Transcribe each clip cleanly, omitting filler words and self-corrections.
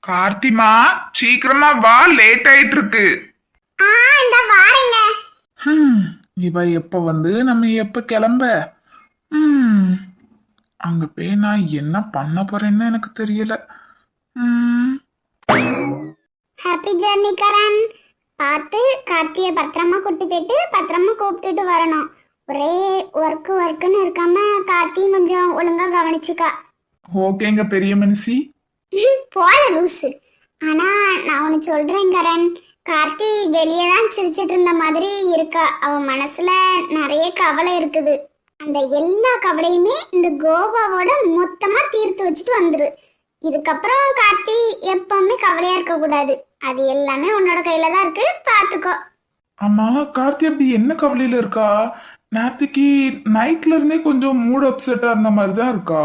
கார்த்திமா, சீக்கிரமா வா, லேட் ஆயிட்டு இருக்கு. இந்த வாரேங்க. இவ எப்ப வந்து நம்ம எப்ப கிளம்ப? ஹம், அங்க போய் நான் என்ன பண்ண போறேன்னு எனக்கு தெரியல. ஹம், ஹாப்பி ஜர்னி கரண். பார்த்து கார்த்தியை பத்திரமா கூட்டி போயிட்டு பத்திரமா கூப்பிட்டுட்டு வரணும். ஒரே ஒர்க்குன்னு இருக்காம கார்த்தியும் கொஞ்சம் ஒழுங்கா கவனிச்சுக்கா. ஓகேங்க பெரிய மனுஷி. போல லூசு. ஆனா நான் ஒன்னு சொல்றேன் கரண், கார்த்தி வெளியே தான் சிரிச்சிட்டு இருந்த மாதிரி இருக்கா. அவ மனசுல நிறைய கவலை இருக்குது. அந்த எல்லா கவலையுமே இந்த கோவாவோட மொத்தமா தீர்த்து வச்சுட்டு வந்துரு. இதுக்கப்புறம் கார்த்தி எப்பவுமே கவலையா இருக்க கூடாது. அது எல்லாமே உன்னோட கையில தான் இருக்கு, பாத்துக்கோ. ஆமா, கார்த்தி அப்படி என்ன கவலையில இருக்கா? நேத்துக்கு நைட்ல இருந்தே கொஞ்சம் மூட் அப்செட்டா இருந்த மாதிரி தான் இருக்கா.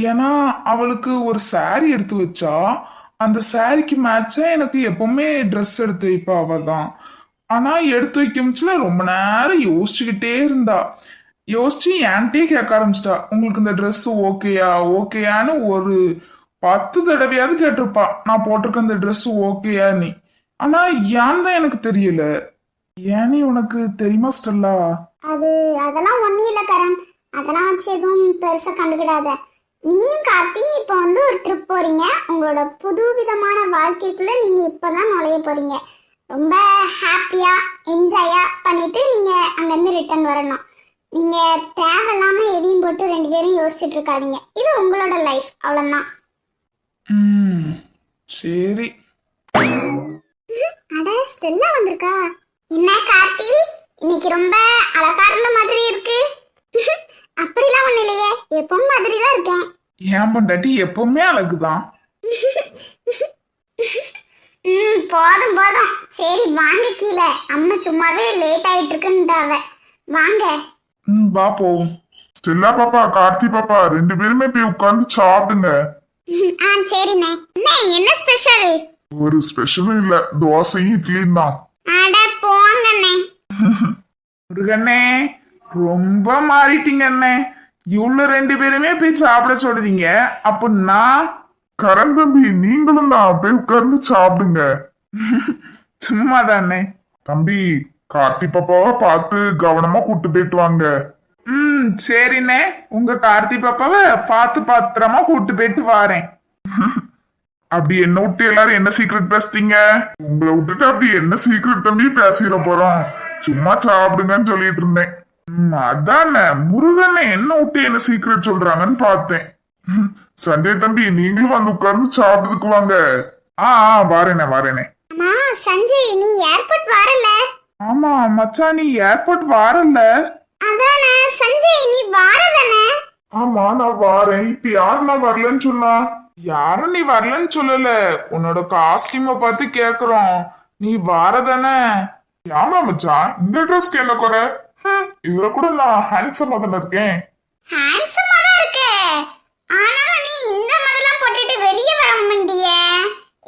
ஏன்னா அவளுக்கு ஒரு saree எடுத்து வச்சா, அந்த சாரிக்கு மேட்சா எனக்கு எப்பவுமே ட்ரெஸ் எடுத்து வைப்பா அவ தான். ஆனா எடுத்து வைக்கமுச்சுல ரொம்ப நேரம் யோசிச்சுக்கிட்டே இருந்தா. யோசிச்சு என்கிட்டயே கேட்க ஆரம்பிச்சிட்டா, உங்களுக்கு இந்த ட்ரெஸ் ஓகேயா ஓகேயான்னு ஒரு 10 தடவையாவது கேட்டிருப்பா, நான் போட்டிருக்க இந்த ட்ரெஸ் ஓகேயா நீ. ஆனா ஏன் தான் எனக்கு தெரியல. ஏன்னு உனக்கு தெரியுமா ஸ்டெல்லா? அதெல்லாம் ஒண்ணும் இல்ல கரண். அதெல்லாம் வச்சு எதுவும் பெருசா கண்டுக்கிடாத. நீயும் கார்த்தி இப்ப வந்து ஒரு ட்ரிப் போறீங்க. உங்களோட புது விதமான வாழ்க்கைக்குள்ள நீங்க இப்பதான் நுழைய போறீங்க. ரொம்ப ஹாப்பியா என்ஜாயா பண்ணிட்டு நீங்க அங்கிருந்து ரிட்டர்ன் வரணும். நீங்க தேவையில்லாம எதையும் போட்டு 2 பேரும் யோசிச்சுட்டு இருக்காதீங்க. இது உங்களோட லைஃப், அவ்வளவுதான். சரி. அட ஸ்டெல்லா வந்திருக்கா. என்ன கார்த்தி, இன்னைக்கு ரொம்ப அழகா இருந்த மாதிரி இருக்கு. அப்படிலாம் ஒண்ணு இல்லையே, எப்பவும் மாதிரி தான் இருக்கேன். ஏன் பொண்டாட்டி எப்பவுமே அழகுதான். போதும் போதும். சரி வாங்க கீழே. அம்மா சும்மாவே லேட் ஆயிட்டு இருக்குன்றாவ. வாங்க. வா போவோம். ஸ்டெல்லா பாப்பா, கார்த்தி பாப்பா, 2 பேருமே போய் உட்கார்ந்து சாப்பிடுங்க. சரிண்ணே. என்ன ஸ்பெஷல்? ஒரு ஸ்பெஷலும் இல்ல, தோசையும் இட்லியும் தான். அட போங்கண்ணே. முருகண்ணே, ரொம்ப மாறிட்டீங்க அண்ணே. இவ்வளவு 2 பேருமே போய் சாப்பிட சொல்றீங்க. அப்ப நான் கரண் தம்பி, நீங்களும் தான் போய் உட்கார்ந்து சாப்பிடுங்க. சும்மா தானே. தம்பி, கார்த்தி பாப்பாவை பார்த்து கவனமா கூட்டு போயிட்டு வாங்க. சரிண்ணே. உங்க கார்த்தி பாப்பாவை பார்த்து பத்திரமா கூட்டு போயிட்டு வாரேன். அப்படி என்ன விட்டு எல்லாரும் என்ன சீக்ரெட் பேசுறீங்க? உங்களை விட்டுட்டு அப்படி என்ன சீக்ரெட் தம்பி பேசிட போறோம்? சும்மா சாப்பிடுங்கன்னு சொல்லிட்டு இருந்தேன். அதானே, முருகனை என்ன விட்டு என்ன சீக்ரெட் சொல்றாங்கன்னு பார்த்தேன். சஞ்சய் தம்பி, நீங்களும் வந்து உட்கார்ந்து சாப்பிடுறதுக்கு வாங்க. வாரேனே. அம்மா சஞ்சய், நீ ஏர்போர்ட் வரல? ஆமா மச்சான், நீ ஏர்போர்ட் வாரல்ல? அதானே சஞ்சய், நீ வாரதானே? ஆமா, நான் வாரேன். இப்ப யாரு நான் வரலன்னு சொன்னா? யாரும் நீ வரலன்னு சொல்லல, உன்னோட காஸ்டியூம பார்த்து கேக்குறோம். நீ வாரதானே? ஆமா மச்சான், இந்த ட்ரெஸ்க்கு என்ன குறை? இதுல கூட நான் ஹேண்ட்ஸமா தானே இருக்கேன். ஹேண்ட்ஸமா தான் இருக்க. ஆனாலும் நீ இந்த மாதிரிலாம் போட்டுட்டு வெளிய வர மாட்டியே.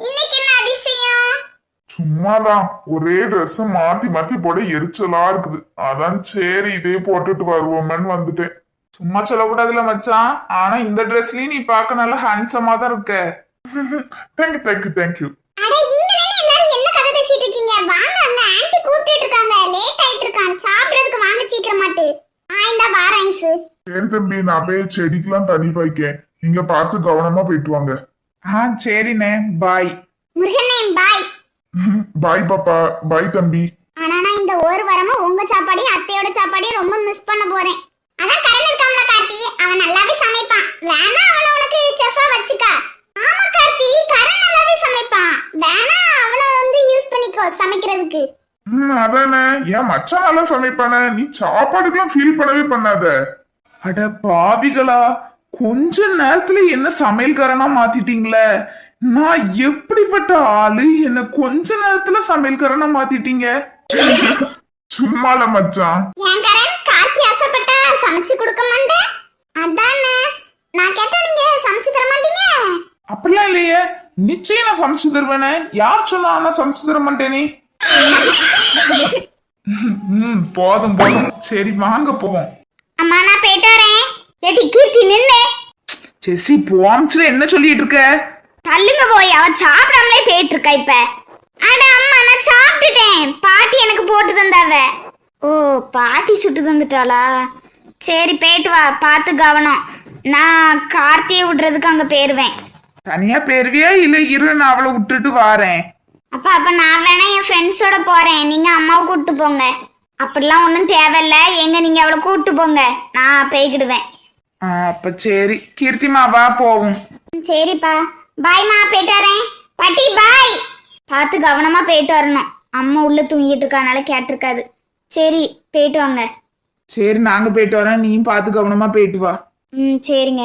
இன்னைக்கு என்ன அதிசயம்? சும்மாதான், ஒரே ட்ரெஸ் மாத்தி மாத்தி போட எரிச்சலா இருக்குது. அதான் சரி இதே போட்டுட்டு வருவோமேன்னு வந்துட்டேன். சும்மா சொல்லக்கூடாதுல மச்சான். ஆனா இந்த ட்ரெஸ்லயும் நீ பார்க்க நல்லா ஹேண்ட்ஸமா தான் இருக்க. தேங்க்யூ. அட இங்க நின்னு எல்லாரும் என்ன கதை பேசிட்டு இருக்கீங்க? வாங்க, அந்த ஆன்ட்டி கூப்பிட்டுட்டு இருக்காங்க. லேட் ஆயிட்டு இருக்கான். சாப்பிடுறதுக்கு வாங்க சீக்கிரமாட்டு. இந்த வாரைஸ். சரி தம்பி, நான் போய் செடிக்கெல்லாம் தண்ணி பாய்க்கேன். நீங்க பார்த்து கவனமா போயிட்டு வாங்க. சரிண்ணே, பாய். முருகனே பாய். பாய் பாப்பா, பாய் தம்பி. ஆனா நான் இந்த ஒரு வாரமா உங்க சாப்பாடையும் அத்தையோட சாப்பாடையும் ரொம்ப மிஸ் பண்ண போறேன். அதான் கரண் இருக்காமல கார்த்தி, அவன் நல்லாவே சமைப்பான். வேணா அவனை உனக்கு செஃபா வச்சுக்கா. ஆமா கார்த்தி, கரண் நல்லாவே சமைப்பான். வேணா அவனை வந்து யூஸ் பண்ணிக்கோ சமைக்கிறதுக்கு. அதானே, என் மச்சான் நல்லா சமைப்பானே. நீ சாப்பாடுக்கெல்லாம் ஃபீல் பண்ணவே பண்ணாத. அட பாவிகளா, கொஞ்ச நேரத்துல என்ன சமையல்காரனா மாத்திட்டீங்களே. நான் எப்படிப்பட்ட ஆளு? என்ன கொஞ்ச நேரத்துல சமையல்காரனா மாத்திட்டீங்க. சும்மால மச்சான். ஏன் கரண், கார்த்தி ஆசைப்பட்டா சமைச்சு கொடுக்க மாட்டேன்? அதானே நான் கேட்டா நீங்க சமைச்சு தர மாட்டீங்க? அப்படிலாம் இல்லையே, நிச்சயம் நான் சமைச்சு தருவேனே. யார் சொன்னா நான் சமைச்சு தர மாட்டேனே. போதும் போதும், சரி வாங்க போவோம். அம்மா நான் போயிட்டு வரேன். ஏடி கீர்த்தி நின்னு. ஜெசி போம்ச்சுல என்ன சொல்லிட்டு இருக்க? தள்ளுங்க போய், அவ சாப்பிடாமலே போயிட்டு இருக்கா இப்ப. அட அம்மா, நான் சாப்பிட்டுட்டேன். பாட்டி எனக்கு போட்டு தந்தாவ. ஓ, பாட்டி சுட்டு தந்துட்டாளா? சரி போயிட்டு வா, பார்த்து கவனம். நான் கார்த்தியை விடுறதுக்கு அங்க போயிருவேன். தனியா பேருவியா இல்ல இரு நான் அவளை விட்டுட்டு வாரேன். அப்ப நான் வேணா என் ஃப்ரெண்ட்ஸோட போறேன், நீங்க அம்மாவை கூப்பிட்டு போங்க. அப்படிலாம் ஒன்றும் தேவையில்ல, எங்க நீங்க அவளை கூப்பிட்டு போங்க, நான் போய்கிடுவேன். அப்ப சரி கீர்த்திமா வா போவோம். சரிப்பா, பாய்மா, போயிட்டு வரேன். பாட்டி பாய். பார்த்து கவனமா போயிட்டு வரணும். அம்மா உள்ள தூங்கிட்டு இருக்கனால கேட்டிருக்காது. சரி போயிட்டு வாங்க. சரி நாங்க போயிட்டு வரோம், நீயும் பார்த்து கவனமா போயிட்டு வா. சரிங்க.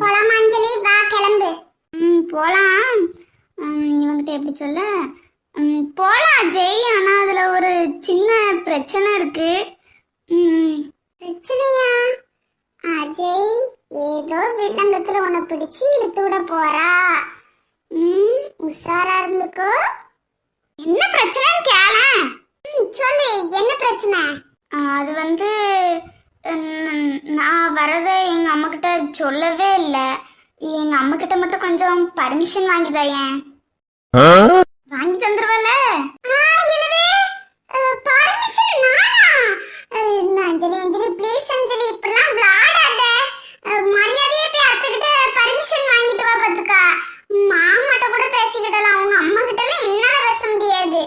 போலாம் அஞ்சலி, வா கிளம்பு. போலாம். இவங்கிட்ட எப்படி சொல்ல? போலாம் அஜய். ஆனா அதுல ஒரு சின்ன பிரச்சனை இருக்கு. பிரச்சனையா? அஜய் ஏதோ வில்லங்கத்துல உன்னை பிடிச்சு இழுத்து விட போறா. உஷாரா இருந்துக்கோ. என்ன பிரச்சனைன்னு கேள. சொல்லு, என்ன பிரச்சனை? அது வந்து நான் வரதை எங்க அம்மா கிட்ட சொல்லவே இல்லை. எங்க அம்மா கிட்ட மட்டும் கொஞ்சம் பர்மிஷன் வாங்கிதாயேன். வாங்கி தந்துருவல? அஞ்சலி அஞ்சலி ப்ளீஸ் அஞ்சலி, இப்படிலாம் விளையாடாத. மரியாதையே போய் அத்தைகிட்ட பர்மிஷன் வாங்கிட்டு வா. பாத்துக்கா, மாமாட்ட கூட பேசிக்கிடலாம், அவங்க அம்மா கிட்ட எல்லாம் என்னால பேச முடியாது.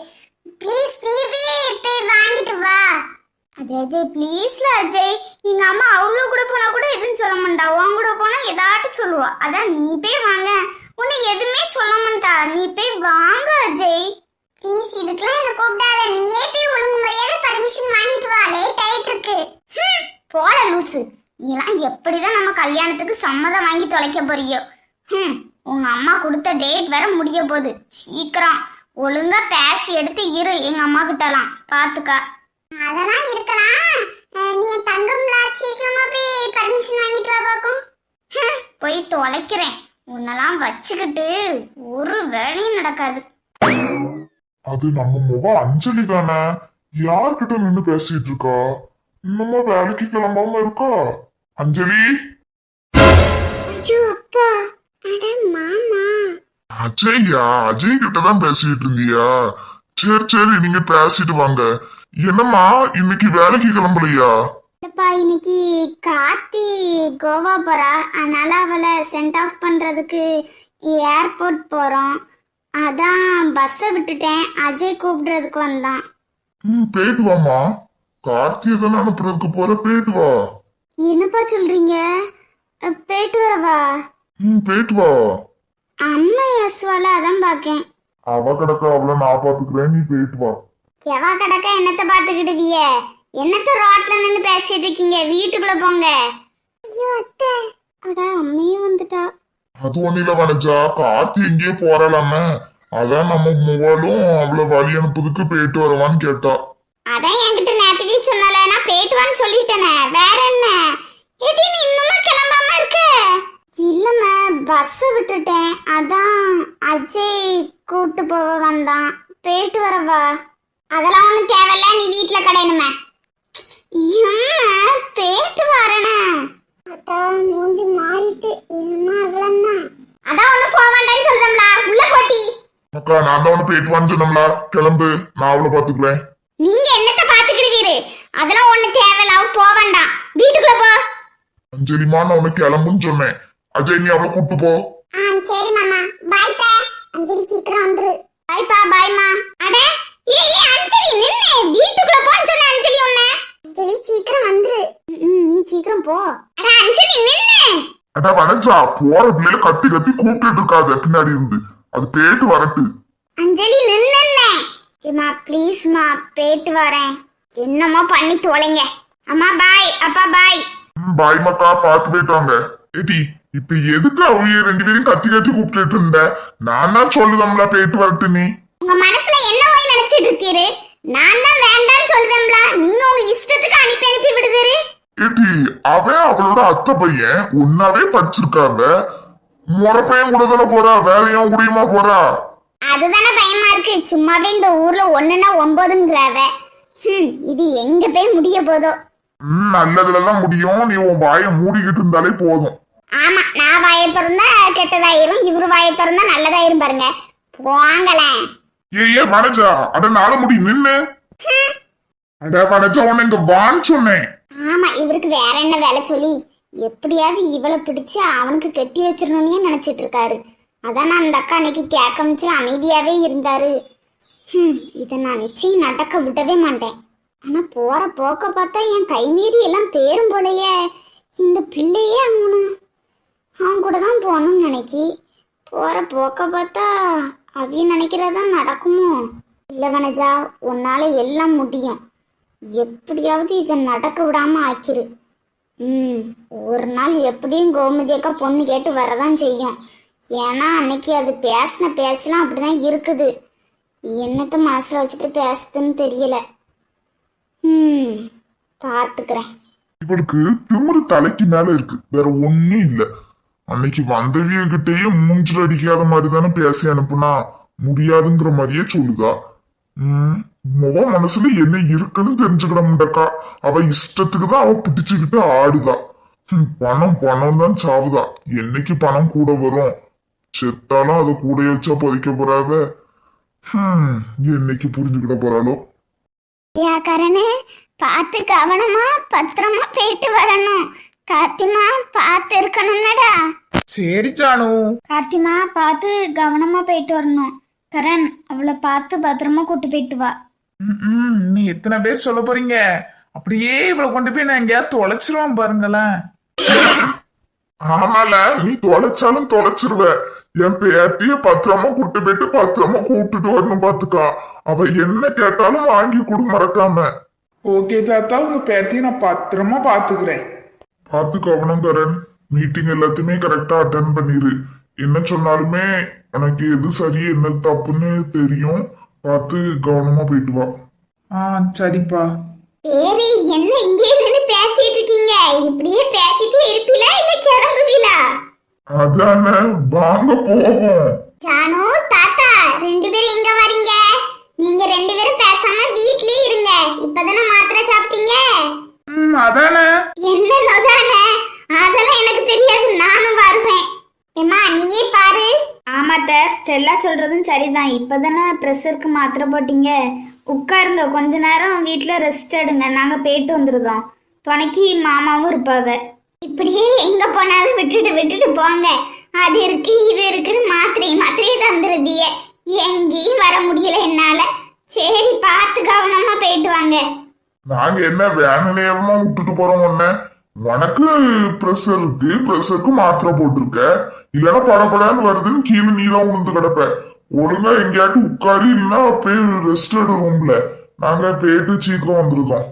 ப்ளீஸ் போய் வாங்கிட்டு வா. அஜய் அஜய் ப்ளீஸ்ல அஜய். எங்க அம்மா அவ்வளோ கூட போனா கூட எதுவும் சொல்ல மாட்டா. உன் கூட போனா ஏதாட்டு சொல்லுவா. அதான் நீ போய் வாங்க. உன்னை எதுவுமே சொல்ல மாட்டா. நீ போய் வாங்க அஜய் ப்ளீஸ். இதுக்கெல்லாம் என்ன கூப்பிடாத. நீயே போய் ஒழுங்கு மரியாதை பர்மிஷன் வாங்கிட்டு வா. லேட் ஆயிட்டு இருக்கு. போல லூசு. நீலாம் எப்படிதான் நம்ம கல்யாணத்துக்கு சம்மதம் வாங்கி தொலைக்க போறியோ? உங்க அம்மா கொடுத்த டேட் வேற முடிய போகுது. சீக்கிரம் ஒழுங்கா பேசி எடுத்து இரு எங்க அம்மா கிட்டலாம். பாத்துக்கா. அதெல்லாம் இருக்கலாம். நீ தங்கம்ல, சீக்கிரமா போய் பர்மிஷன் வாங்கிட்டு வா பாக்கும். போய் தொலைக்கிறேன். உன்னெல்லாம் வச்சுக்கிட்டு ஒரு வேலையும் நடக்காது. அது நம்ம முக அஞ்சலி தானே? யார்கிட்ட நின்னு பேசிட்டு இருக்கா? இன்னமும் வேலைக்கு கிளம்பாம இருக்கா அஞ்சலி? ஐயோ அப்பா, அட மாமா. அஜய்யா, அஜய் கிட்ட தான் பேசிட்டு இருந்தியா? சரி சரி, நீங்க பேசிட்டு வாங்க. என்னம்மா இன்னைக்கு வேலைக்கு கிளம்பலையா? இல்லப்பா, இன்னைக்கு கார்த்தி கோவா போறா. அதனால அவளை சென்ட் ஆஃப் பண்றதுக்கு ஏர்போர்ட் போறோம். அதான் பஸ்ஸை விட்டுட்டேன். அஜய் கூப்பிடுறதுக்கு வந்தான். போயிட்டு வாமா. கார்த்தியை தானே அனுப்புறதுக்கு போற, போயிட்டு வா. என்னப்பா சொல்றீங்க? போயிட்டு வரவா? போயிட்டு வா. அம்மா யஸ்வால அதான் பாக்கேன். அவ கிடக்க அவளை நான் பாத்துக்கிறேன், நீ போயிட்டு வா. எவா கிடக்க என்னத்த பாத்துக்கிடுவிய? என்னத்த ரோட்ல நின்னு பேசிட்டு இருக்கீங்க? வீட்டுக்குள்ள போங்க. ஐயோ அத்தை, அட அம்மையே வந்துட்டா. அது ஒண்ணுல வனஜா, கார்த்தி எங்கேயோ போறாளாம. அதான் நம்ம மூவாலும் அவளை வழி அனுப்புறதுக்கு போயிட்டு வரவான்னு கேட்டா. அதான் என்கிட்ட நேத்திக்கு சொன்னால, நான் போயிட்டு வான்னு சொல்லிட்டேனே. வேற என்ன? ஏடி நீ இன்னுமா கிளம்பாம இருக்க? இல்லம்மா, பஸ் விட்டுட்டேன். அதான் அஜய் கூட்டு போக வந்தான். போயிட்டு வரவா? அதெல்லாம் ஒண்ணும் தேவையில்ல, நீ வீட்டுல கடையணுமே. போயிட்டு வரேனே. அதான் மூஞ்சி மாறிட்டு இன்னுமா அவ்வளவுதான். அதான் ஒண்ணும் போக வேண்டாம்னு சொல்லுதம்ல, உள்ள போட்டி. அக்கா, நான் தான் ஒண்ணு போயிட்டு வான்னு சொன்னோம்ல, கிளம்பு, நான் அவளை பாத்துக்கிறேன். நீங்க என்னத்த பாத்துக்கிடுவீரு? அதெல்லாம் ஒண்ணு தேவையில்ல, அவ போக வேண்டாம். வீட்டுக்குள்ள போ. அஞ்சலிமா, நான் உனக்கு கிளம்புன்னு சொன்னேன். அஜய், நீ அவளை கூட்டு போ. சரி மாமா, பாய் பா. அஞ்சலி சீக்கிரம் வந்துரு. பாய் பா, பாய் மா. அட ஏய் அஞ்சலி நின்னு, வீட்டுக்குள்ள போன்னு சொன்ன அஞ்சலி உன்ன. அஞ்சலி சீக்கிரம் வந்துரு. நீ சீக்கிரம் போ. அட அஞ்சலி நின்னு. அடா வனஜா, போற பிள்ளைல கத்தி கத்தி கூப்பிட்டு இருக்காத பின்னாடி இருந்து. அது போயிட்டு வரட்டு. அஞ்சலி நின்னு. ஏமா ப்ளீஸ் மா, போயிட்டு வரேன். என்னமோ பண்ணி தொலைங்க. அம்மா பாய், அப்பா பாய். பாய் மக்கா, பாத்து போயிட்டு வாங்க. ஏடி, இப்ப எதுக்கு அவங்க ரெண்டு பேரும் கத்தி கத்தி கூப்பிட்டு இருந்த? நான் தான் சொல்லுதம்ல போயிட்டு வரட்டு. நீ உங்க மனசுல என்ன போய் நினைச்சிட்டு இருக்கீரு? நான் தான் வேண்டாம்னு சொல்லுதம்ல, நீங்க உங்க இஷ்டத்துக்கு அனுப்பி விடுதீரு. ஏடி, அவன் அவளோட அத்தை பையன் ஒன்னாவே படிச்சிருக்காங்க. முறை பையன் கூட தானே போறா, வேலையும் முடியுமா போறா? அதுதானே பயமா இருக்கு. சும்மாவே இந்த ஊர்ல 1ன்னா 9ங்கிறாவ. இது எங்க போய் முடிய போதோ? நல்லதுல எல்லாம் முடியும். நீ உன் வாயை மூடிக்கிட்டு இருந்தாலே போதும். ஆமா, நான் வாயை திறந்தா கெட்டதாயிரும், இவரு வாயை திறந்தா நல்லதாயிரும் பாருங்க. வாங்கலேன். ஏ வனஜா, அட நாள முடி நின்னு. அட வனஜா, உன்னை இங்க வான்னு சொன்னேன். ஆமா, இவருக்கு வேற என்ன வேலை சொல்லி எப்படியாவது இவளை பிடிச்சு அவனுக்கு கெட்டி வச்சிடணும்னே நினைச்சிட்டு இருக்காரு. அதான் நான் அந்த அக்கா அன்னைக்கு கேட்கமிச்சு அமைதியாவே இருந்தாரு. இதை நான் நிச்சயம் நடக்க விடவே மாட்டேன். ஆனா போற போக்க பார்த்தா என் கை மீறி எல்லாம் பேரும் போலையே. இந்த பிள்ளையே அவன் கூட தான் போகணும்னு நினைக்கி. போற போக்க பார்த்தா அவிய நினைக்கிறதான் நடக்குமோ? இல்லை வனஜா, உன்னால எல்லாம் முடியும். எப்படியாவது இதை நடக்க விடாம ஆக்கிரு. ஒரு நாள் எப்படியும் கோமதி அக்கா பொண்ணு கேட்டு வரதான் செய்யும். ஏன்னா அன்னைக்கு அது பேசின பேச்செல்லாம் அப்படிதான் இருக்குது. என்னத்த மனசுல வச்சுட்டு பேசுதுன்னு தெரியல. பார்த்துக்கிறேன். இவளுக்கு திமிரு தலைக்கு மேல இருக்கு, வேற ஒண்ணும் இல்ல. அன்னைக்கு வந்தவிய கிட்டேயே மூஞ்சில் அடிக்காத மாதிரி தானே பேசி அனுப்புனா, முடியாதுங்கிற மாதிரியே சொல்லுதா. முக மனசுல என்ன இருக்குன்னு தெரிஞ்சுக்கிட மாட்டக்கா. அவ இஷ்டத்துக்கு தான் அவ பிடிச்சுக்கிட்டு ஆடுதா. பணம் பணம் தான் சாவுதா. என்னைக்கு பணம் கூட வரும்? செத்தாலும் அதை கூட வச்சா புதைக்க போறாத. என்னைக்கு புரிஞ்சுக்கிட போறாளோ? கரணே, பார்த்து கவனமா பத்திரமா போயிட்டு வரணும். கார்த்திமா பார்த்து இருக்கணும்னடா. சரி சானு. கார்த்திமா பார்த்து கவனமா போயிட்டு வரணும். கரண், அவளை பார்த்து பத்திரமா கூட்டு போயிட்டு வா. நீ எத்தனை பேர் சொல்ல போறீங்க? அப்படியே இவளை கொண்டு போய் நான் எங்கேயாவது தொலைச்சிருவான் பாருங்களேன். ஆமால, நீ தொலைச்சாலும் தொலைச்சிருவ. என் பேத்திய பத்திரமா கூட்டு போயிட்டு பத்திரமா கூப்பிட்டுட்டு வரணும் பாத்துக்கா. அவ என்ன கேட்டாலும் வாங்கி கொடு மறக்காம. ஓகே தாத்தா, உங்க பேத்தியை நான் பத்திரமா பாத்துக்கிறேன். பார்த்து கவனம் கரண். மீட்டிங் எல்லாத்தையுமே கரெக்டா அட்டென்ட் பண்ணிரு. என்ன சொன்னாலுமே உனக்கு எது சரி என்ன தப்புன்னு தெரியும். பார்த்து கவனமா போயிட்டு வா. சரிப்பா. சரி, என்ன இங்கே நின்று பேசிட்டு இருக்கீங்க? இப்படியே பேசிட்டு இருப்பீங்களா இல்ல கிளம்புவீங்களா? அதானே, வாங்க போவோம். ஜானு தாத்தா, ரெண்டு பேரும் எங்க வரீங்க? நீங்க ரெண்டு பேரும் பேசாம வீட்லயே இருங்க. இப்பதானே மாத்திரை சாப்பிட்டீங்க. அதானே. என்ன நோதானே? அதெல்லாம் எனக்கு தெரியாது, நானும் வருவேன். ஏமா நீயே பாரு. ஆமாத்த, ஸ்டெல்லா சொல்றதும் சரிதான். இப்பதானே ப்ரெஷருக்கு மாத்திரை போட்டீங்க. உட்காருங்க, கொஞ்ச நேரம் வீட்டுல ரெஸ்ட் எடுங்க. நாங்க போயிட்டு வந்துருதோம். துணைக்கு மாமாவும் இருப்பாங்க. இப்படியே எங்க போனாலும் விட்டுட்டு விட்டுட்டு போங்க. அது இருக்கு இது இருக்குன்னு மாத்திரையே தந்துருதிய. எங்கேயும் வர முடியல என்னால. சரி, பார்த்து கவனமா போயிட்டு வாங்க. நாங்க என்ன வேன நேரமா விட்டுட்டு போறோம் உன்ன? உனக்கு ப்ரெஷர் இருக்கு, ப்ரெஷருக்கு மாத்திரை போட்டிருக்க. இல்லைன்னா படப்படான்னு வருதுன்னு கீழே நீதான் உளுந்து கிடப்ப. ஒழுங்கா எங்கேயாட்டு உட்காரு, இல்லைன்னா போய் ரெஸ்ட் எடு ரூம்ல. நாங்க போயிட்டு சீக்கிரம் வந்துருக்கோம்.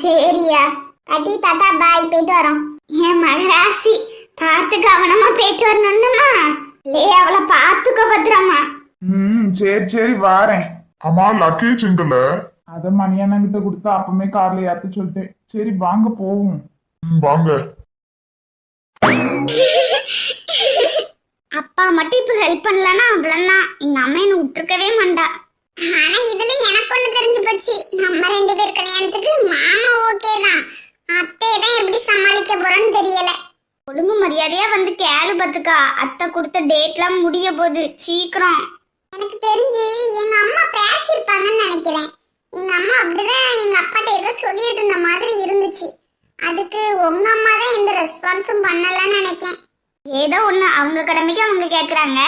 சரியா பாட்டி தாத்தா, பாய், போயிட்டு வரோம். என் மகராசி, பார்த்து கவனமா போயிட்டு வரணும்னுமா. அவளை பார்த்துக்க பத்திரமா. சரி சரி வாரேன். ஆமா, லக்கேஜ் எங்கல? அத மணியண்ணன் கிட்ட கொடுத்தா அப்பமே கார்ல ஏத்த சொல்லிட்டேன். சரி வாங்க போவோம். வாங்க. அப்பா மட்டும் இப்ப ஹெல்ப் பண்ணலன்னா அவ்வளவுதான். எங்க அம்மா என்ன விட்டுருக்கவே மாட்டா. ஆனா இதுல எனக்கு ஒண்ணு தெரிஞ்சு போச்சு. நம்ம ரெண்டு பேர் கல்யாணத்துக்கு மாமா ஓகே தான். அத்தை தான் எப்படி சமாளிக்க போறோன்னு தெரியல. ஒழுங்கு மரியாதையா வந்து கேளு பத்துக்கா. அத்தை கொடுத்த டேட்லாம் முடிய போகுது, சீக்கிரம். எனக்கு தெரிஞ்சு எங்க அம்மா பேசிருப்பாங்கன்னு நினைக்கிறேன். எங்க அம்மா அப்படிதான் எங்க அப்பாட்ட ஏதோ சொல்லிட்டு இருந்த மாதிரி இருந்துச்சு. அதுக்கு உங்க அம்மா தான் எந்த ரெஸ்பான்ஸும் பண்ணலன்னு நினைக்கிறேன். ஏதோ ஒண்ணு, அவங்க கடமைக்கு அவங்க கேக்குறாங்க.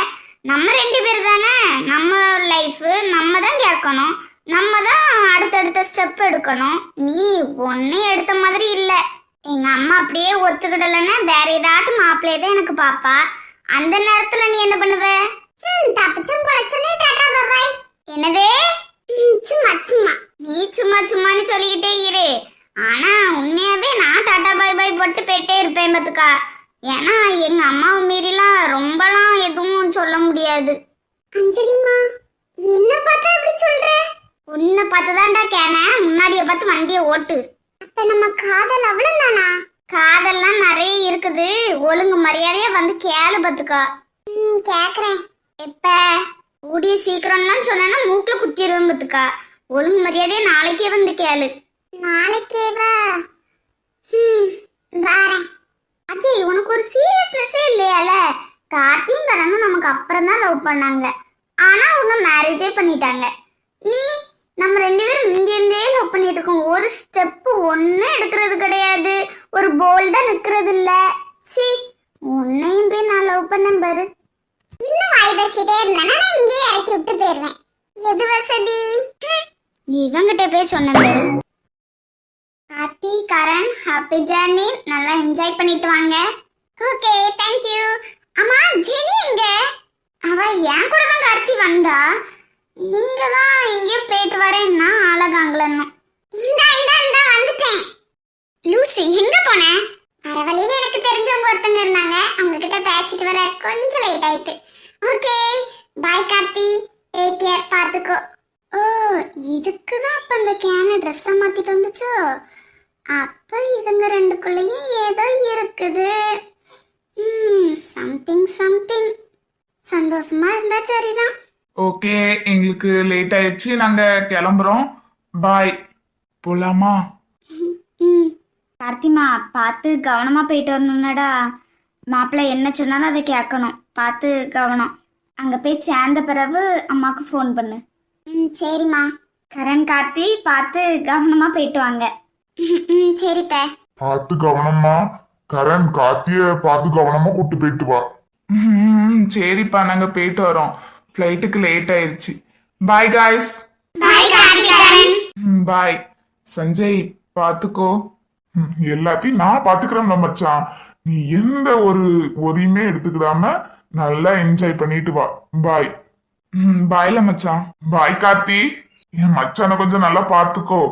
நம்ம ரெண்டு பேர் தானே, நம்ம லைஃப் நம்ம தான் கேட்கணும். நம்ம தான் அடுத்தடுத்த ஸ்டெப் எடுக்கணும். நீ ஒன்னே எடுத்த மாதிரி இல்ல. எங்க அம்மா அப்படியே ஒத்துக்கிடலன்னா வேற ஏதாட்டு மாப்பிள்ளையே தான் எனக்கு பாப்பா. அந்த நேரத்துல நீ என்ன பண்ணுவ? தப்பிச்சும் பொழைச்சுனே டாடா பாய். என்னதே? சும்மா சும்மா நீ சும்மா சும்மான்னு சொல்லிக்கிட்டே இரு. ஆனா உண்மையாவே நான் டாடா பாய் பாய் போட்டு போயிட்டே இருப்பேன் பத்துக்கா. ஏன்னா எங்க அம்மாவை மீறிலாம் ரொம்பலாம் எதுவும் சொல்ல முடியாது. அஞ்சலிமா, என்ன பார்த்தா அப்படி சொல்ற? உன்னை பார்த்துதான்டா கேன, முன்னாடிய பார்த்து வண்டியை ஓட்டு. அப்ப நம்ம காதல் அவ்வளவுதானா? காதல்லாம் நிறைய இருக்குது. ஒழுங்கு மரியாதையா வந்து கேளு பத்துக்கா. கேக்குறேன். எப்ப? கூடிய சீக்கிரம்லாம் சொன்னா மூக்குல குத்திடுவேன் பத்துக்கா. ஒழுங்கு மரியாதையா நாளைக்கே வந்து கேளு. நாளைக்கே வா. வாரேன். அஜய் உனக்கு ஒரு சீரியஸ்னஸே இல்லையால? கார்த்தியும் கரணும் நமக்கு அப்புறம் தான் லவ் பண்ணாங்க, ஆனா அவங்க மேரேஜே பண்ணிட்டாங்க. நீ நம்ம 2 பேரும் இந்தியிருந்தே லவ் பண்ணிட்டு இருக்கோம். ஒரு ஸ்டெப் ஒன்னும் எடுக்கிறது கிடையாது, ஒரு போல்டா நிக்கிறது இல்ல. சி, உன்னையும் போய் நான் லவ் பண்ணேன் பாரு. இன்னும் வாய் பேசிட்டே இருந்தா நான் இங்கே இறக்கி விட்டு போயிருவேன். எது வசதி? இவங்கிட்ட போய் சொன்னேன். கார்த்தி கரண் ஹாப்பி ஜர்னி, நல்லா என்ஜாய் பண்ணிட்டு வாங்க. Okay, thank you. அம்மா ஜெனி எங்க? அவ என் கூட தான் கார்த்தி வந்தா. இங்கதான் எங்கேயோ போயிட்டு வரேன்னா அழகாங்களன்னு. இந்தா வந்துட்டேன். லூசி எங்க போன? அரை வழியில எனக்கு தெரிஞ்சவங்க ஒருத்தங்க இருந்தாங்க, அவங்க கிட்ட பேசிட்டு வர கொஞ்சம் லேட் ஆயிட்டு. Okay bye Karthi, take care, பாத்துக்கோ. ஓ, இதுக்குதான் அப்ப அந்த கேன ட்ரெஸ்ஸா மாத்திட்டு வந்துச்சோ. அப்ப இதுங்க ரெண்டுக்குள்ளேயும் ஏதோ இருக்குது. சம்திங் சந்தோஷமா இருந்தா சரிதான். ஓகே, எங்களுக்கு லேட் ஆயிடுச்சு, நாங்க கிளம்புறோம். பாய். போலாமா? கார்த்திமா பார்த்து கவனமா போயிட்டு வரணும்னடா. மாப்பிள்ளை என்ன சொன்னாலும் அதை கேட்கணும், பார்த்து கவனம். அங்க போய் சேர்ந்த பிறகு அம்மாக்கு ஃபோன் பண்ணு. சரிம்மா. கரண் கார்த்தி பார்த்து கவனமா போயிட்டு வாங்க. சரிப்ப. பார்த்து கவனமா. கரண் கார்த்திய பார்த்து கவனமா கூட்டு போயிட்டு வா. சரிப்பா, நாங்க போயிட்டு வரோம். ஃப்ளைட்டுக்கு லேட் ஆயிடுச்சு. Bye guys. Bye Karthi Karan. Bye. Sanjay பாத்துக்கோ. எல்லாத்தையும் நான் பாத்துக்கிறேன் மச்சான். நீ எந்த ஒரு ஒரியுமே எடுத்துக்கிடாம நல்லா என்ஜாய் பண்ணிட்டு வா. பாய். பாய்ல மச்சான். பாய் கார்த்தி. என் மச்சானை கொஞ்சம் நல்லா பாத்துக்கோ.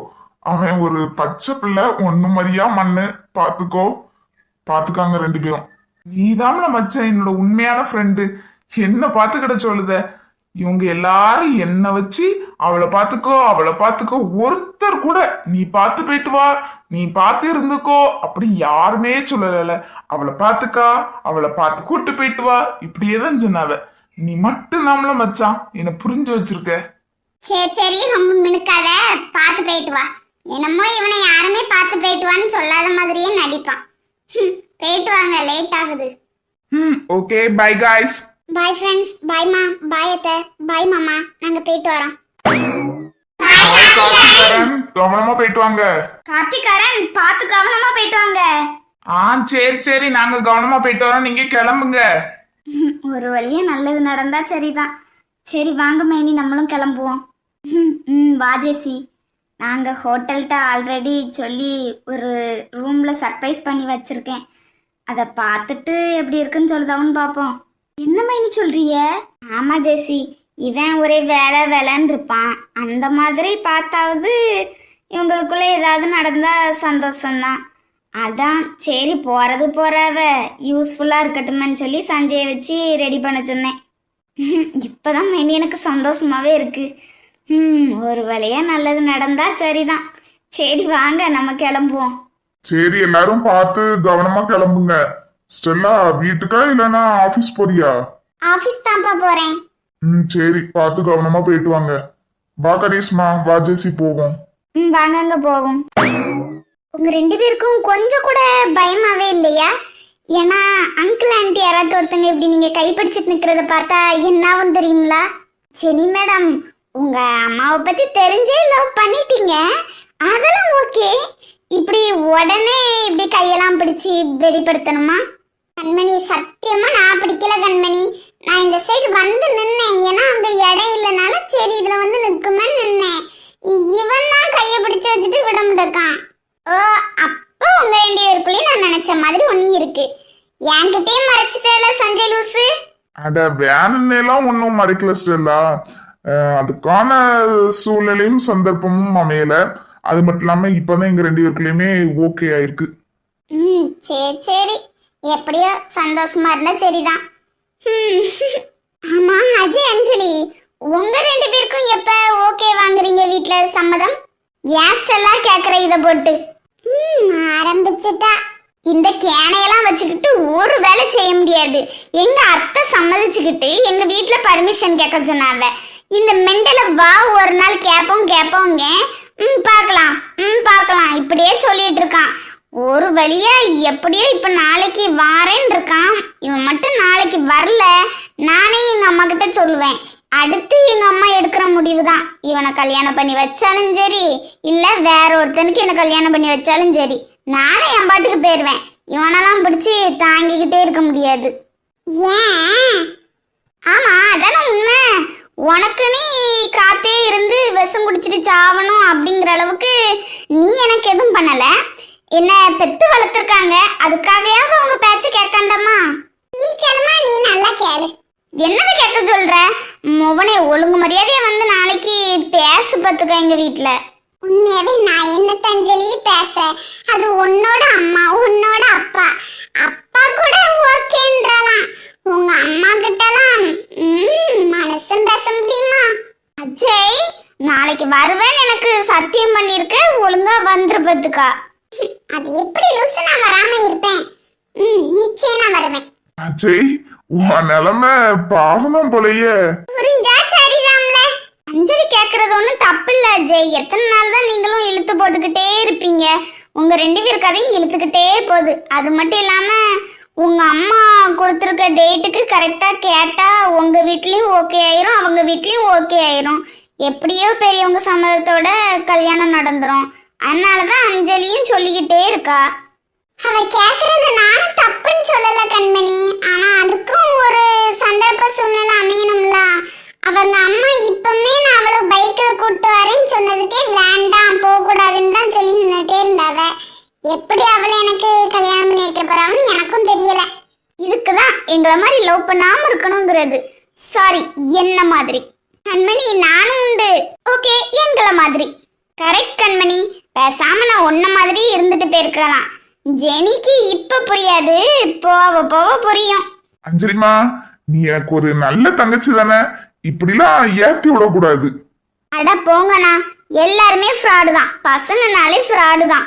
அவன் ஒரு பச்சை பிள்ளை, ஒண்ணு மாதிரியா மண்ணு. பாத்துக்கோ, பாத்துக்காங்க 2 பேரும். நீதாம்ல மச்சான் என்னோட உண்மையான ஃப்ரெண்டு. என்ன பாத்துக்கிட சொல்லுத? இவங்க எல்லாரும் என்ன வச்சு அவளை பாத்துக்கோ ஒருத்தர் கூட நீ பார்த்து போயிட்டு வா, நீ பார்த்து இருந்துக்கோ அப்படி யாருமே சொல்லல. அவளை பார்த்து கூட்டு போயிட்டு வா, இப்படியேதான் சொன்னாவ. நீ மட்டும் தாம்ல மச்சான் என்ன புரிஞ்சு வச்சிருக்க. சரி ரொம்ப மினுக்காத, பார்த்து போயிட்டு வா. என்னமோ இவனை யாருமே பார்த்து போயிட்டு வான்னு சொல்லாத மாதிரியே நடிப்பான். போயிட்டு வாங்க, லேட் ஆகுது. Okay, bye guys. Bye friends, bye மா, பாய் அத்தை, பாய் மாமா, நாங்க போயிட்டு வரோம். கவனமா போயிட்டு வாங்க. கார்த்தி கரண் பார்த்து கவனமா போயிட்டு வாங்க. சரி நாங்க கவனமா போயிட்டு வரோம், நீங்க கிளம்புங்க. ஒரு வழியா நல்லது நடந்தா சரிதான். சரி வாங்க மேனி, நம்மளும் கிளம்புவோம். வா ஜெசி. நாங்கள் ஹோட்டல்கிட்ட ஆல்ரெடி சொல்லி ஒரு ரூமில் சர்ப்ரைஸ் பண்ணி வச்சுருக்கேன். அதை பார்த்துட்டு எப்படி இருக்குன்னு சொல்லுதாவுன்னு பார்ப்போம். என்ன மைனி சொல்கிறிய? ஆமாம் ஜெசி, இவன் ஒரே வேலைன்னு இருப்பான். அந்த மாதிரி பார்த்தாவது இவங்களுக்குள்ளே ஏதாவது நடந்தால் சந்தோஷம்தான். அதான் சரி போகிறவ யூஸ்ஃபுல்லாக இருக்கட்டுமேன்னு சொல்லி சஞ்சயை வச்சு ரெடி பண்ண சொன்னேன். இப்போதான் மைனி எனக்கு சந்தோஷமாகவே இருக்குது. ஒரு வழியா நல்லது நடந்தா சரிதான். சரி வாங்க நம்ம கிளம்புவோம். சரி எல்லாரும் பார்த்து கவனமா கிளம்புங்க. ஸ்டெல்லா வீட்டுக்கா இல்லனா ஆபீஸ் போறியா? ஆபீஸ் தான்ப்பா போறேன். சரி பார்த்து கவனமா போயிட்டு வாங்க. வா கரிஷ்மா, வா ஜெசி போவோம். வாங்க அங்க போவோம். உங்க 2 பேருக்கும் கொஞ்சம் கூட பயமாவே இல்லையா? ஏன்னா அங்கிள் ஆண்டி யாராவது ஒருத்தங்க இப்படி நீங்க கைப்பிடிச்சிட்டு நிக்கிறத பார்த்தா என்னாவும் தெரியுங்களா? சரி மேடம், உங்க அம்மாவை பத்தி தெரிஞ்சே லவ் பண்ணிட்டீங்க, அதெல்லாம் ஓகே. இப்படி உடனே இப்படி கையெல்லாம் பிடிச்சி வெளிப்படுத்தணுமா? கண்மணி சத்தியமா நான் பிடிக்கல கண்மணி. நான் இந்த சைடு வந்து நின்னேன், ஏன்னா அந்த இடம் இல்லைனாலும் சரி இதுல வந்து நிற்குமே நின்னேன். இவன் தான் கையை பிடிச்சு வச்சுட்டு விட முடியான். ஓ, அப்போ உங்க 2 பேருக்குள்ளேயும் நான் நினைச்ச மாதிரி ஒண்ணு இருக்கு. என்கிட்டயே மறைச்சிட்டேல சஞ்சய் லூசு. அட வேணுன்னு எல்லாம் ஒன்னும் மறைக்கல ஸ்டெல்லா. அதுக்கான சூழ்நிலையும் சந்தர்ப்பமும் அமையல. அது மட்டும் இல்லாம இப்பதான் எங்க 2 பேருக்குள்ளயுமே ஓகே ஆயிருக்கு. சரி எப்படியோ சந்தோஷமா இருந்தா சரிதான். ஆமா அஜய் அஞ்சலி, உங்க 2 பேருக்கும் எப்ப ஓகே வாங்குறீங்க வீட்ல சம்மதம்? ஏஸ்டெல்லாம் கேக்குற இத போட்டு. ஆரம்பிச்சுட்டா. இந்த கேனையெல்லாம் வச்சுக்கிட்டு ஒரு வேலை செய்ய முடியாது. எங்க அத்தை சம்மதிச்சுக்கிட்டு எங்க வீட்டுல பர்மிஷன் கேட்க சொன்னாங்க. இந்த மெண்டல வா ஒரு நாள் கேப்போங்க பார்க்கலாம் இப்படியே சொல்லிட்டு இருக்கான். ஒரு ஒரு வழியா எப்படியோ இப்ப நாளைக்கு வாரேன்னு இருக்கான். இவன் மட்டும் நாளைக்கு வரல, நானே எங்க அம்மா கிட்ட சொல்லுவேன். அடுத்து எங்க அம்மா எடுக்கிற முடிவு தான். இவனை கல்யாணம் பண்ணி வச்சாலும் சரி, இல்ல வேற ஒருத்தனுக்கு என்ன கல்யாணம் பண்ணி வச்சாலும் சரி, நானே என் பாட்டுக்கு போயிடுவேன். இவனெல்லாம் பிடிச்சி தாங்கிக்கிட்டே இருக்க முடியாது. ஏன்? ஆமா, அதானே உண்மை. உனக்கு நீ காத்தே இருந்து விஷம் குடிச்சிட்டு சாவணும் அப்படிங்கிற அளவுக்கு நீ எனக்கு எதுவும் பண்ணல. என்ன பெத்து வளர்த்துருக்காங்க, அதுக்காகயாவது அவங்க பேச்சு கேட்காண்டம்மா. நீ கேளுமா, நீ நல்லா கேளு. என்னது கேட்க சொல்ற? மொவனே ஒழுங்கு மரியாதையா வந்து நாளைக்கு பேசு பார்த்துக்க எங்க வீட்டுல. உண்மையாவே நான் என்ன தஞ்சலி பேச? அது உன்னோட அம்மா, உன்னோட அப்பா. அப்பா கூட ஓகேன்றாலாம். உங்க அம்மா கிட்டலாம் மனசும் பேச முடியுமா? அஜய், நாளைக்கு வருவேன்னு எனக்கு சத்தியம் பண்ணிருக்க, ஒழுங்கா வந்துரு பார்த்துக்கா. அது எப்படி லூசு, நான் வராம இருப்பேன். நிச்சயம் நான் வருவேன். அஜய், உன் நிலைமை பாவம் போலயே. புரிஞ்சா சரிதான்ல. அஞ்சலி கேக்குறது ஒன்றும் தப்பு இல்லை அஜய். எத்தனை நாள் தான் நீங்களும் இழுத்து போட்டுக்கிட்டே இருப்பீங்க? உங்க 2 பேர் கதையும் இழுத்துக்கிட்டே போகுது. அது மட்டும் இல்லாம உங்க அம்மா கொடுத்துருக்க டேட்டுக்கு கரெக்டா கேட்டா உங்க வீட்லயும் ஓகே ஆயிரும், அவங்க வீட்லயும் ஓகே ஆயிரும். எப்படியோ பெரியவங்க சம்மதத்தோட கல்யாணம் நடந்துரும். அதனாலதான் அஞ்சலியும் சொல்லிக்கிட்டே இருக்கா. அவ கேக்குறது நானும் தப்புன்னு சொல்லல கண்மணி. ஆனா அதுக்கும் ஒரு சந்தர்ப்ப சூழ்நிலை அமையணும்ல. அவங்க அம்மா இப்பவுமே நான் அவளை பைக்ல கூட்டு வரேன்னு சொன்னதுக்கே வேண்டாம் போக கூடாதுன்னு தான் சொல்லி நின்றுட்டே இருந்தாவ. எப்படி அவளை எனக்கு கல்யாணம் பண்ணி வைக்க போறாங்கன்னு எனக்கும் தெரியல. இதுக்குதான் எங்களை மாதிரி லவ் பண்ணாம இருக்கணுங்கிறது. சாரி, என்ன மாதிரி. கண்மணி, நானும் உண்டு. ஓகே, எங்களை மாதிரி. கரெக்ட் கண்மணி. பேசாம நான் உன்ன மாதிரி இருந்துட்டு போயிருக்கலாம். ஜெனிக்கு இப்ப புரியாது, போக போக புரியும். அஞ்சலிமா, நீ எனக்கு ஒரு நல்ல தங்கச்சி தானே, இப்படிலாம் ஏத்தி விடக்கூடாது. அட போங்கண்ணா, எல்லாருமே ஃப்ராடு தான். பசங்கனாலே ஃப்ராடு தான்.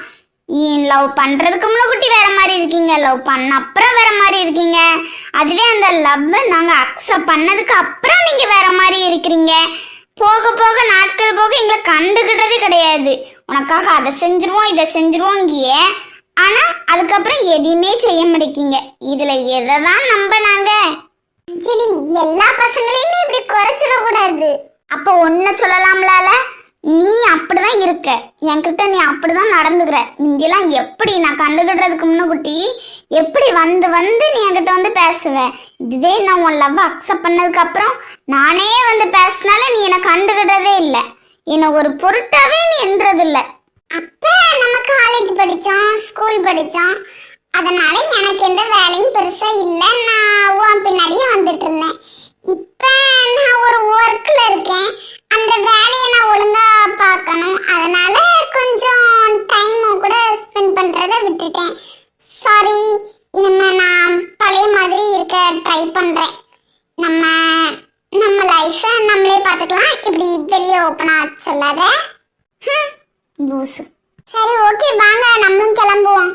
லவ் பண்றதுக்கு முன்னாடி வேற மாதிரி இருக்கீங்க, லவ் பண்ண அப்புறம் வேற மாதிரி இருக்கீங்க. அதுவே அந்த லவ் நாங்க அக்செப்ட் பண்ணதுக்கு அப்புறம் நீங்க வேற மாதிரி இருக்கிறீங்க. போக போக நாட்கள் போக எங்களை கண்டுகிட்டதே கிடையாது. உனக்காக அதை செஞ்சிருவோம் இதை செஞ்சிருவோங்கிய, ஆனா அதுக்கப்புறம் எதையுமே செய்ய மாட்டேங்க. இதுல எதை தான் நம்பினாங்க? அஞ்சலி, எல்லா பசங்களையுமே இப்படி குறைச்சிடக்கூடாது. அப்ப ஒன்ன சொல்லலாம்லால, நீ அப்படிதான் இருக்க, என்கிட்ட நீ அப்படிதான் நடந்துக்கிற. நீங்கெல்லாம் எப்படி நான் கண்டுகிடுறதுக்கு முன்னுக்குட்டி எப்படி வந்து வந்து நீ என்கிட்ட வந்து பேசுவ. இதுவே நான் உன் லவ் அக்செப்ட் பண்ணதுக்கு அப்புறம் நானே வந்து பேசினால நீ என்னை கண்டுகிட்டதே இல்லை, என்னை ஒரு பொருட்டாவே நீ என்றது இல்லை. அப்ப நம்ம காலேஜ் படிச்சோம், ஸ்கூல் படிச்சோம். அதனால எனக்கு எந்த வேலையும் பெருசா இல்ல. நான் உன் பின்னாடியே வந்துட்டு இருந்தேன். இப்ப நான் ஒரு ஒர்க்ல இருக்கேன். அந்த வேலையை நான் ஒழுங்கா பார்க்கணும். அதனால கொஞ்சம் டைமும் கூட ஸ்பெண்ட் பண்றத விட்டுட்டேன். சாரி. இனிமே நான் பழைய மாதிரி இருக்க ட்ரை பண்றேன். நம்ம நம்ம லைஃப நம்மளே பார்த்துக்கலாம். இப்படி வெளியே ஓப்பனா சொல்லாத. லூசு. சரி, ஓகே, வாங்க நம்மளும் கிளம்புவோம்.